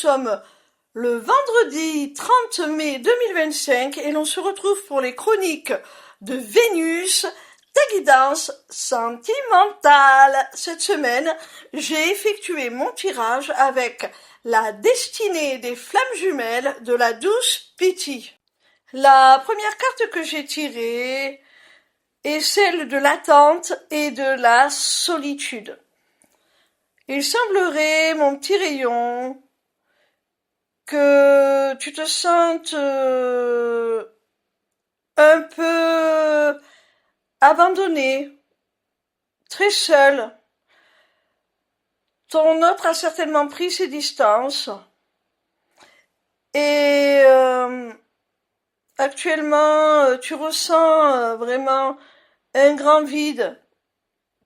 sommes le vendredi 30 mai 2025 et l'on se retrouve pour les chroniques de Vénus, ta guidance sentimentale. Cette semaine, j'ai effectué mon tirage avec la destinée des flammes jumelles de la douce Pity. La première carte que j'ai tirée est celle de l'attente et de la solitude. Il semblerait, mon petit rayon, que tu te sentes un peu abandonné, très seul. Ton autre a certainement pris ses distances et actuellement tu ressens vraiment un grand vide.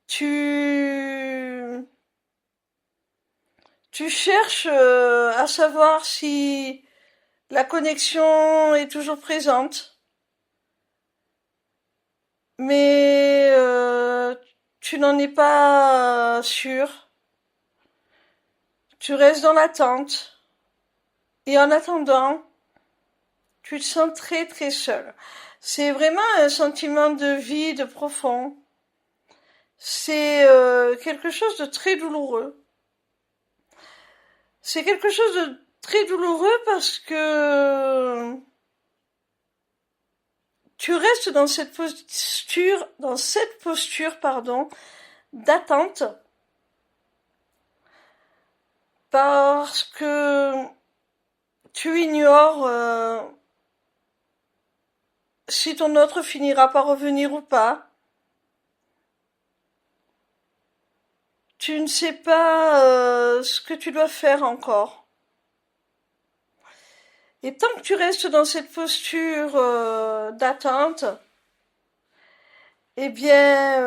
Tu cherches à savoir si la connexion est toujours présente, mais tu n'en es pas sûr. Tu restes dans l'attente. Et en attendant, tu te sens très très seul. C'est vraiment un sentiment de vide profond. C'est quelque chose de très douloureux. C'est quelque chose de très douloureux parce que tu restes dans cette posture, d'attente, parce que tu ignores si ton autre finira par revenir ou pas. Tu ne sais pas ce que tu dois faire encore. Et tant que tu restes dans cette posture d'attente, eh bien,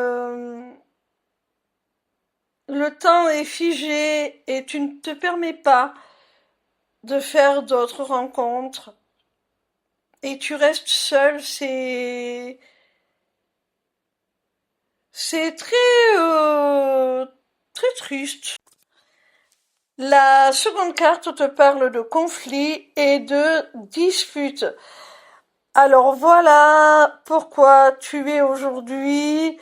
le temps est figé et tu ne te permets pas de faire d'autres rencontres. Et tu restes seul, c'est très triste. La seconde carte te parle de conflit et de dispute. Alors voilà pourquoi tu es aujourd'hui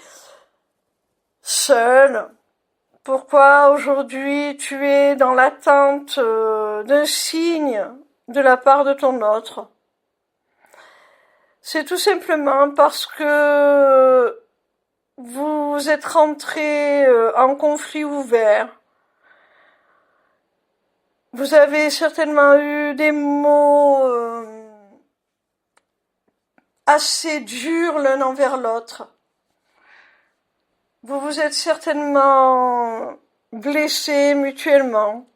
seul. Pourquoi aujourd'hui tu es dans l'attente d'un signe de la part de ton autre. C'est tout simplement parce que vous êtes rentrés en conflit ouvert. Vous avez certainement eu des mots assez durs l'un envers l'autre. Vous vous êtes certainement blessés mutuellement.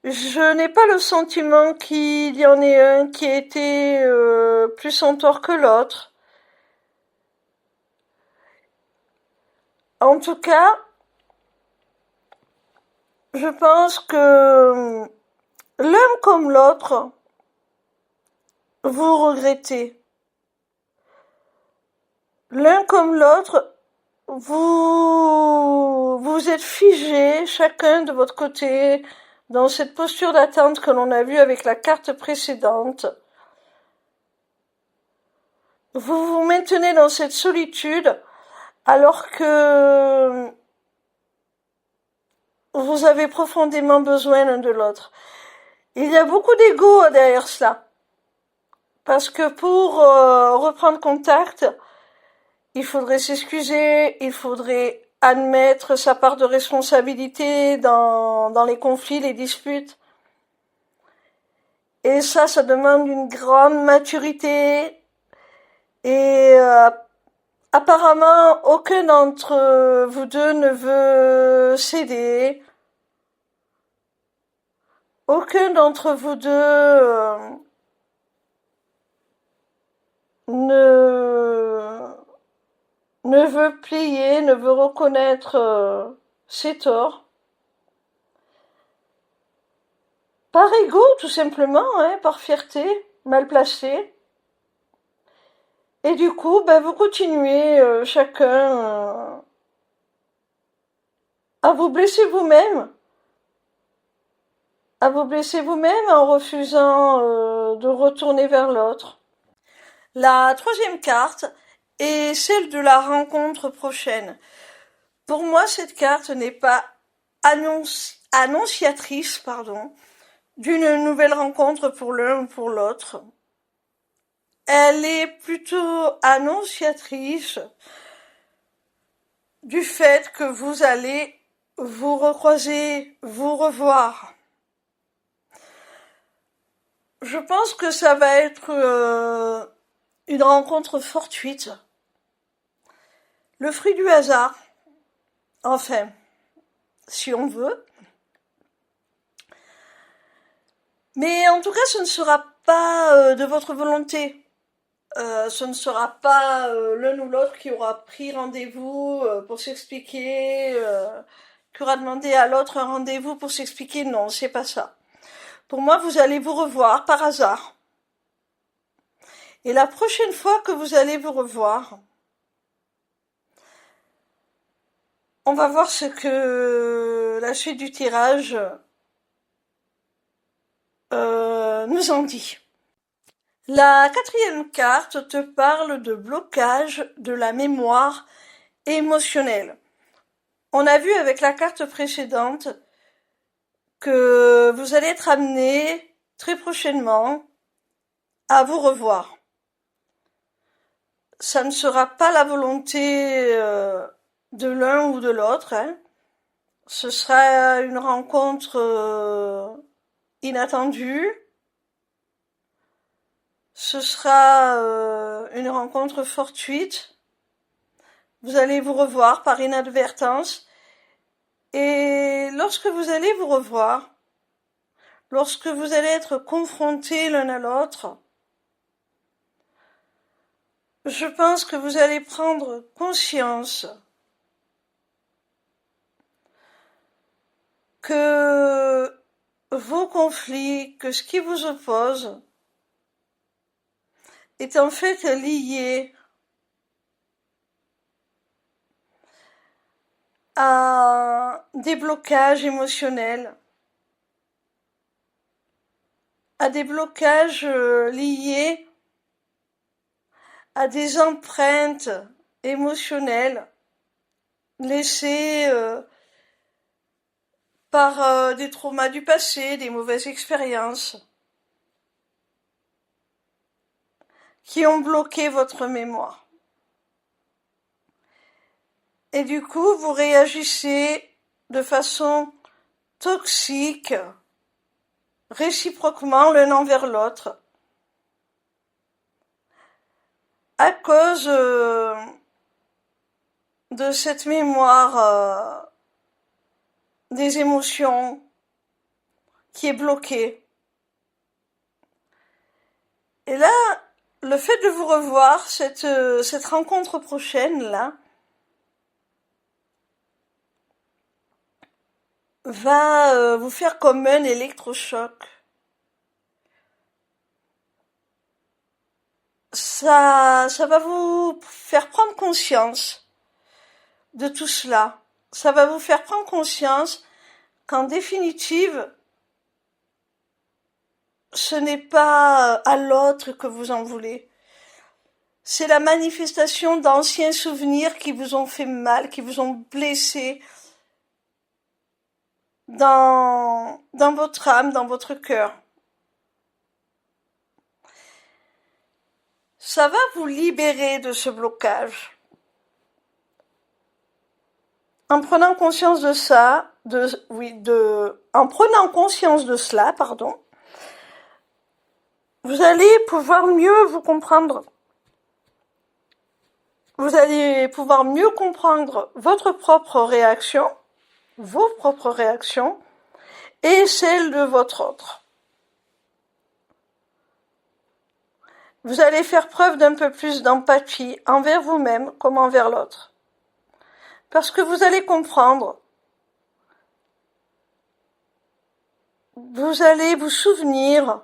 Je n'ai pas le sentiment qu'il y en ait un qui ait été plus en tort que l'autre. En tout cas, je pense que l'un comme l'autre, vous regrettez. L'un comme l'autre, vous êtes figés, chacun de votre côté, dans cette posture d'attente que l'on a vue avec la carte précédente. Vous vous maintenez dans cette solitude alors que vous avez profondément besoin l'un de l'autre. Il y a beaucoup d'ego derrière cela. Parce que pour reprendre contact, il faudrait s'excuser, il faudrait admettre sa part de responsabilité dans les conflits, les disputes. Et ça demande une grande maturité. Et apparemment, aucun d'entre vous deux ne veut céder. Aucun d'entre vous deux ne veut plier, ne veut reconnaître ses torts. Par ego, tout simplement, par fierté, mal placée. Et du coup, vous continuez chacun à vous blesser vous-même. à vous blesser vous-même en refusant de retourner vers l'autre. La troisième carte est celle de la rencontre prochaine. Pour moi, cette carte n'est pas annonciatrice, d'une nouvelle rencontre pour l'un ou pour l'autre. Elle est plutôt annonciatrice du fait que vous allez vous recroiser, vous revoir. Je pense que ça va être une rencontre fortuite, le fruit du hasard, enfin, si on veut. Mais en tout cas, ce ne sera pas de votre volonté. Ce ne sera pas l'un ou l'autre qui aura pris rendez-vous pour s'expliquer, qui aura demandé à l'autre un rendez-vous pour s'expliquer. Non, c'est pas ça. Pour moi, vous allez vous revoir par hasard. Et la prochaine fois que vous allez vous revoir, on va voir ce que la suite du tirage nous en dit. La quatrième carte te parle de blocage de la mémoire émotionnelle. On a vu avec la carte précédente que vous allez être amené très prochainement à vous revoir. Ça ne sera pas la volonté de l'un ou de l'autre. Ce sera une rencontre inattendue. Ce sera une rencontre fortuite. Vous allez vous revoir par inadvertance. Et lorsque vous allez vous revoir, lorsque vous allez être confrontés l'un à l'autre, je pense que vous allez prendre conscience que vos conflits, que ce qui vous oppose, est en fait lié à des blocages émotionnels, à des blocages liés à des empreintes émotionnelles laissées par des traumas du passé, des mauvaises expériences qui ont bloqué votre mémoire. Et du coup, vous réagissez de façon toxique, réciproquement l'un envers l'autre, à cause de cette mémoire des émotions qui est bloquée. Et là, le fait de vous revoir, cette rencontre prochaine là, va vous faire comme un électrochoc. Ça va vous faire prendre conscience de tout cela. Ça va vous faire prendre conscience qu'en définitive, ce n'est pas à l'autre que vous en voulez. C'est la manifestation d'anciens souvenirs qui vous ont fait mal, qui vous ont blessé dans votre âme, dans votre cœur. Ça va vous libérer de ce blocage. En prenant conscience de ça, en prenant conscience de cela, vous allez pouvoir mieux vous comprendre. Vous allez pouvoir mieux comprendre votre propre réaction, vos propres réactions, et celles de votre autre. Vous allez faire preuve d'un peu plus d'empathie envers vous-même comme envers l'autre. Parce que vous allez comprendre, vous allez vous souvenir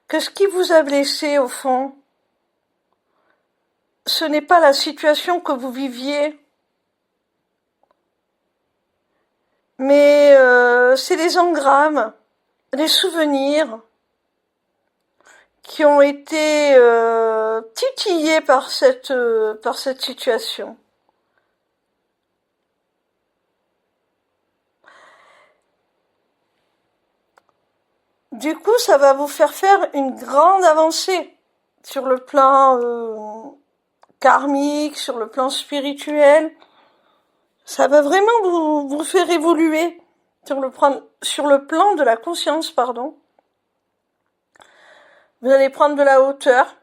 que ce qui vous a blessé au fond, ce n'est pas la situation que vous viviez, mais c'est les engrammes, les souvenirs qui ont été titillés par cette situation. Du coup, ça va vous faire une grande avancée sur le plan karmique, sur le plan spirituel. Ça va vraiment vous faire évoluer sur le plan de la conscience, pardon. Vous allez prendre de la hauteur.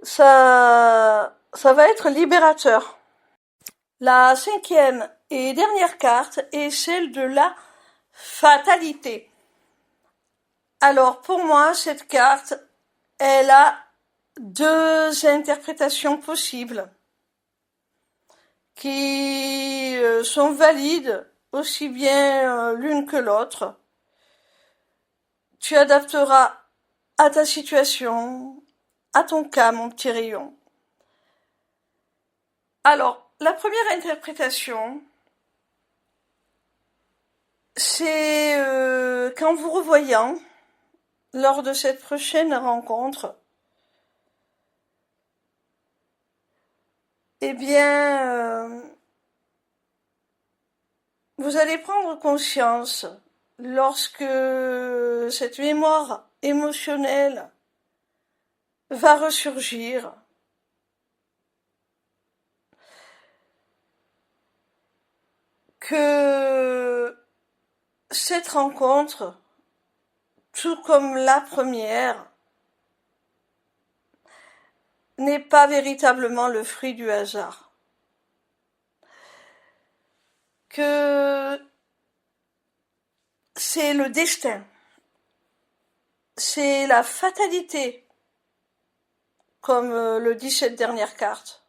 Ça va être libérateur. La 5e et dernière carte est celle de la fatalité. Alors pour moi, cette carte, elle a 2 interprétations possibles qui sont valides aussi bien l'une que l'autre. Tu adapteras à ta situation, à ton cas, mon petit rayon. Alors, la première interprétation, c'est qu'en vous revoyant, lors de cette prochaine rencontre, eh bien, vous allez prendre conscience, lorsque cette mémoire émotionnelle va ressurgir, que cette rencontre, tout comme la première, n'est pas véritablement le fruit du hasard. Que c'est le destin. C'est la fatalité, comme le dit cette dernière carte.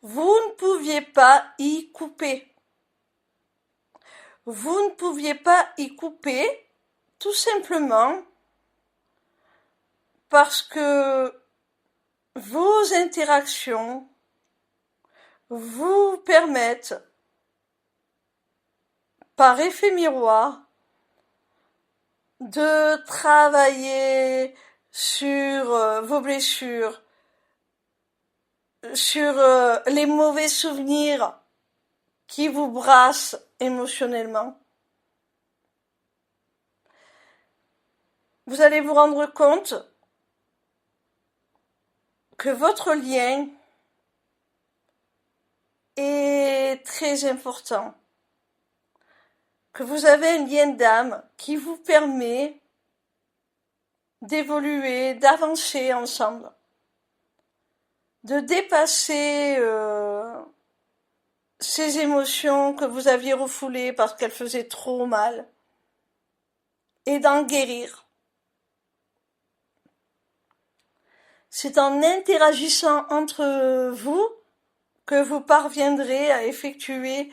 Vous ne pouviez pas y couper. Vous ne pouviez pas y couper, tout simplement parce que vos interactions vous permettent, par effet miroir, de travailler sur vos blessures, sur les mauvais souvenirs qui vous brassent émotionnellement. Vous allez vous rendre compte que votre lien est très important, que vous avez un lien d'âme qui vous permet d'évoluer, d'avancer ensemble, de dépasser ces émotions que vous aviez refoulées parce qu'elles faisaient trop mal, et d'en guérir. C'est en interagissant entre vous que vous parviendrez à effectuer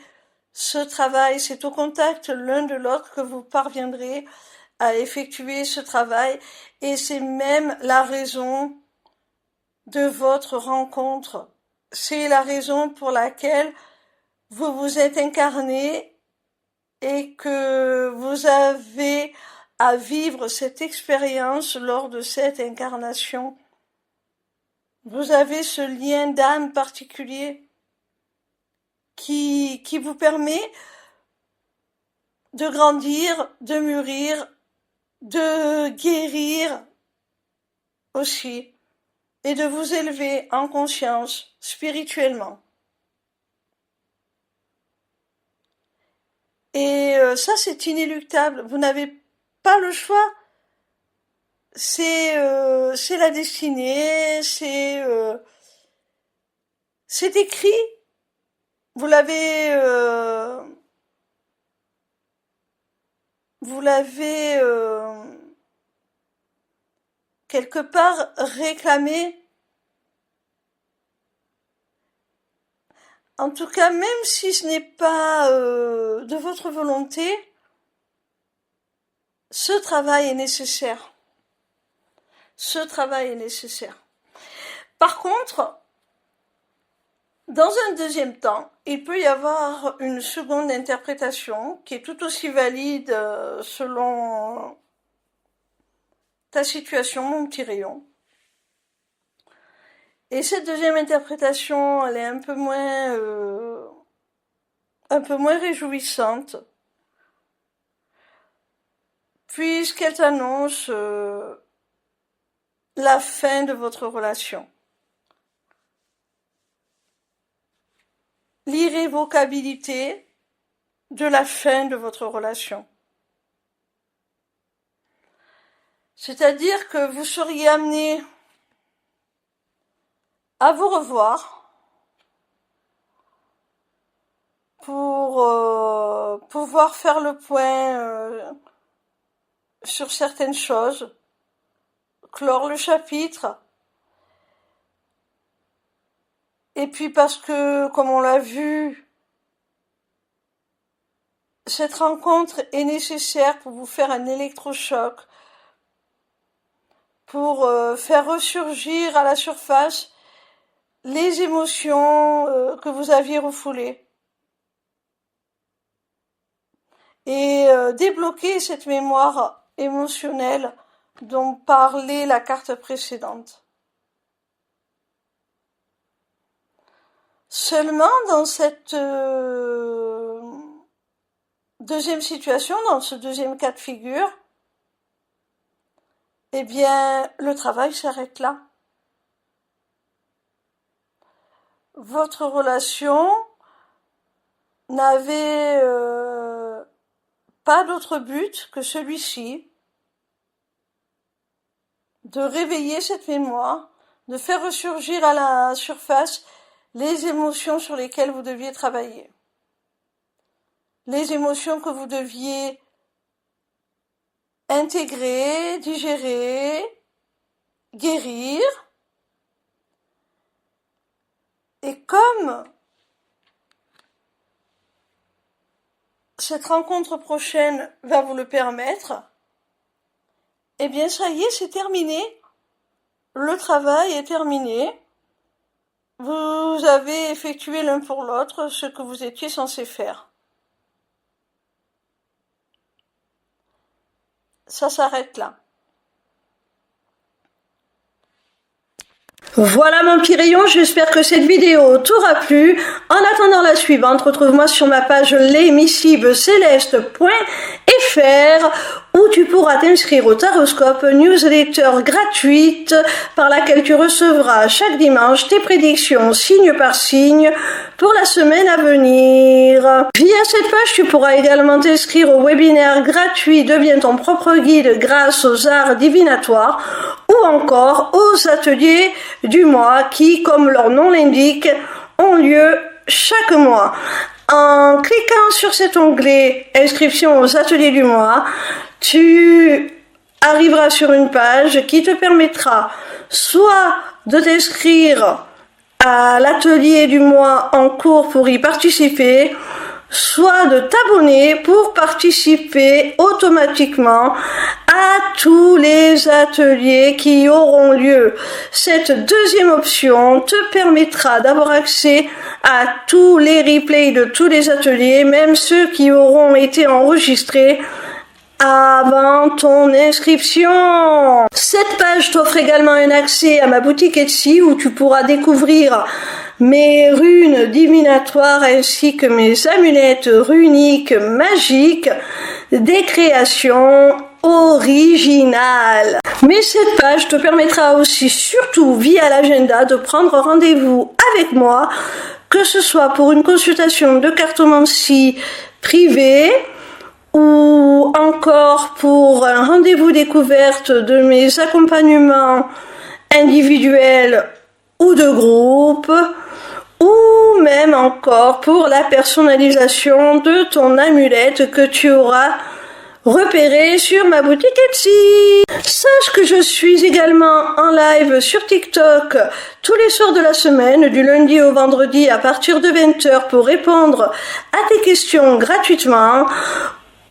ce travail. C'est au contact l'un de l'autre que vous parviendrez à effectuer ce travail, et c'est même la raison de votre rencontre. C'est la raison pour laquelle vous vous êtes incarné et que vous avez à vivre cette expérience lors de cette incarnation. Vous avez ce lien d'âme particulier qui vous permet de grandir, de mûrir, de guérir aussi, et de vous élever en conscience spirituellement. Et ça, c'est inéluctable. Vous n'avez pas le choix. C'est la destinée, c'est écrit. Vous l'avez quelque part réclamé. En tout cas, même si ce n'est pas de votre volonté, ce travail est nécessaire. Ce travail est nécessaire. Par contre, Dans un deuxième temps, il peut y avoir une seconde interprétation qui est tout aussi valide selon ta situation, mon petit rayon. Et cette deuxième interprétation, elle est un peu moins réjouissante, puisqu'elle t'annonce la fin de votre relation. L'irrévocabilité de la fin de votre relation. C'est-à-dire que vous seriez amené à vous revoir pour pouvoir faire le point sur certaines choses, clore le chapitre. Et puis parce que, comme on l'a vu, cette rencontre est nécessaire pour vous faire un électrochoc, pour faire ressurgir à la surface les émotions que vous aviez refoulées. Et débloquer cette mémoire émotionnelle dont parlait la carte précédente. Seulement dans cette deuxième situation, dans ce deuxième cas de figure, eh bien, le travail s'arrête là. Votre relation n'avait pas d'autre but que celui-ci, de réveiller cette mémoire, de faire ressurgir à la surface les émotions sur lesquelles vous deviez travailler. Les émotions que vous deviez intégrer, digérer, guérir. Et comme cette rencontre prochaine va vous le permettre, eh bien ça y est, c'est terminé. Le travail est terminé. Vous avez effectué l'un pour l'autre ce que vous étiez censé faire. Ça s'arrête là. Voilà mon petit rayon, j'espère que cette vidéo t'aura plu. En attendant la suivante, retrouve-moi sur ma page lesmissiblecéleste.fr où tu pourras t'inscrire au Taroscope, newsletter gratuite par laquelle tu recevras chaque dimanche tes prédictions signe par signe pour la semaine à venir. Via cette page, tu pourras également t'inscrire au webinaire gratuit Deviens ton propre guide grâce aux arts divinatoires ou encore aux ateliers du mois qui, comme leur nom l'indique, ont lieu chaque mois. En cliquant sur cet onglet Inscription aux ateliers du mois, tu arriveras sur une page qui te permettra soit de t'inscrire à l'atelier du mois en cours pour y participer, soit de t'abonner pour participer automatiquement à tous les ateliers qui auront lieu. Cette deuxième option te permettra d'avoir accès à tous les replays de tous les ateliers, même ceux qui auront été enregistrés avant ton inscription. Cette page t'offre également un accès à ma boutique Etsy où tu pourras découvrir mes runes divinatoires ainsi que mes amulettes runiques magiques, des créations originales. Mais cette page te permettra aussi, surtout via l'agenda, de prendre rendez-vous avec moi, que ce soit pour une consultation de cartomancie privée, ou encore pour un rendez-vous découverte de mes accompagnements individuels ou de groupe, ou même encore pour la personnalisation de ton amulette que tu auras repérée sur ma boutique Etsy. Sache que je suis également en live sur TikTok tous les soirs de la semaine, du lundi au vendredi à partir de 20h pour répondre à tes questions gratuitement.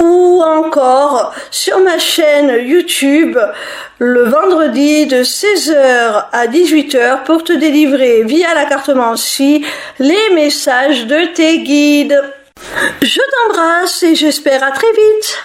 ou encore sur ma chaîne YouTube le vendredi de 16h à 18h pour te délivrer via la cartomancie les messages de tes guides. Je t'embrasse et j'espère à très vite.